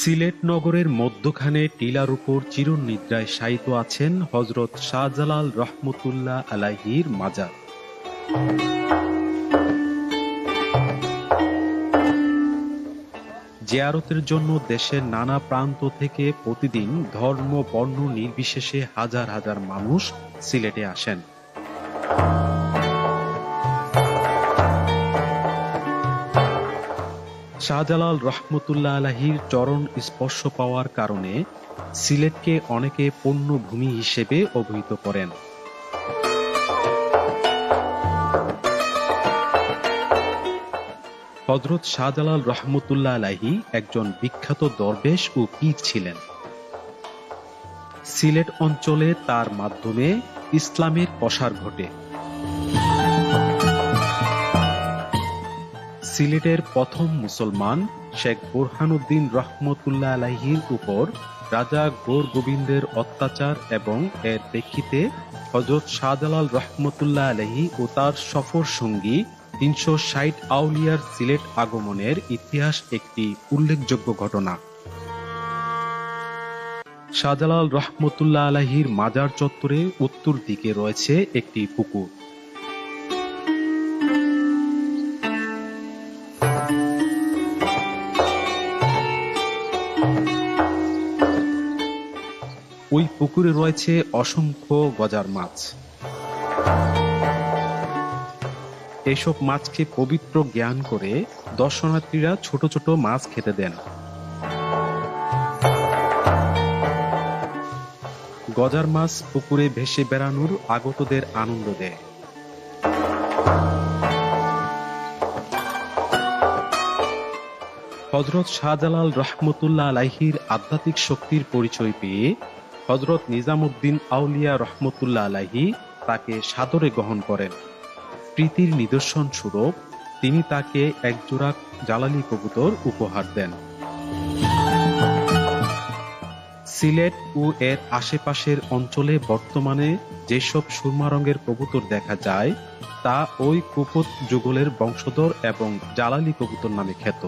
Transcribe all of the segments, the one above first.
সিলেট নগরের মধ্যখানে টিলার উপর চিরনিদ্রায় শায়িত আছেন হযরত শাহজালাল রহমতুল্লাহ আলাইহির মাজার। জিয়ারতের জন্য দেশের নানা প্রান্ত থেকে প্রতিদিন ধর্ম বর্ণ নির্বিশেষে হাজার হাজার মানুষ সিলেটে আসেন। শাহজালাল রহমতুল্লাহ আলাইহির চরণ স্পর্শ পাওয়ার কারণে সিলেটকে অনেকে পুণ্যভূমি হিসেবে অভিহিত করেন। হযরত শাহজালাল রহমতুল্লাহ আলাইহি একজন বিখ্যাত দরবেশ ও পীর ছিলেন। সিলেট অঞ্চলে তার মাধ্যমে ইসলামের প্রসার ঘটে। সিলেটের প্রথম মুসলমান শেখ বুরহানুদ্দিন রহমতুল্লাহ আলাইহির উপর রাজা গোর গোবিন্দের অত্যাচার এবং এর প্রেক্ষিতে হযরত শাহজালাল রহমতুল্লাহ আলাইহি ও তার সফর সঙ্গী ৩৬০ আউলিয়ার সিলেট আগমনের ইতিহাস একটি উল্লেখযোগ্য ঘটনা। শাহজালাল রহমতুল্লাহ আলাইহির মাজার চত্বরে উত্তর দিকে রয়েছে একটি পুকুর। ওই পুকুরে রয়েছে অসংখ্য গজার মাছ। এসব মাছকে পবিত্র জ্ঞান করে দর্শনার্থীরা ছোট ছোট মাছ খেতে দেন। গজার মাছ পুকুরে ভেসে বেড়ানোর আগতদের আনন্দ দেয়। হযরত শাহজালাল রহমতুল্লাহ আলাইহির আধ্যাত্মিক শক্তির পরিচয় পেয়ে হযরত নিজামউদ্দিন আউলিয়া রহমতুল্লাহ আলাইহি তাকে সাদরে গ্রহণ করেন। প্রীতির নিদর্শন স্বরূপ তিনি তাকে একজোড়া জালালি কবুতর উপহার দেন। সিলেট ও এর আশেপাশের অঞ্চলে বর্তমানে যেসব সুরমা রঙের কবুতর দেখা যায় তা ওই কুপত যুগলের বংশধর এবং জালালি কবুতর নামে খ্যাত।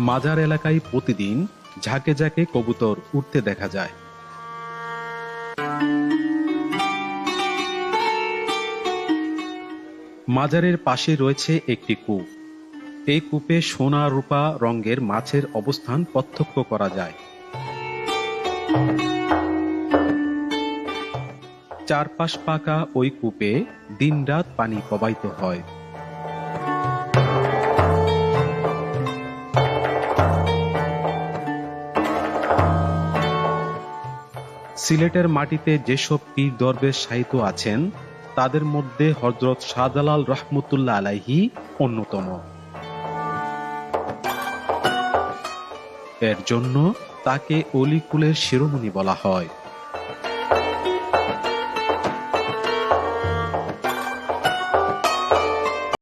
মাজার এলাকায় প্রতিদিন ঝাঁকে ঝাঁকে কবুতর উঠতে দেখা যায়। মাজারের পাশে রয়েছে একটি কূপ। এই কূপে সোনা রূপা রঙের মাছের অবস্থান প্রত্যক্ষ করা যায়। চারপাশ পাকা ওই কূপে দিনরাত পানি প্রবাহিত হয়। সিলেটের মাটিতে যেসব পীর দরবেশ শায়িত আছেন তাদের মধ্যে হযরত শাহজালাল রহমতুল্লাহ আলাইহি অন্যতম। এর জন্য তাকে অলি কুলের শিরোমণি বলা হয়।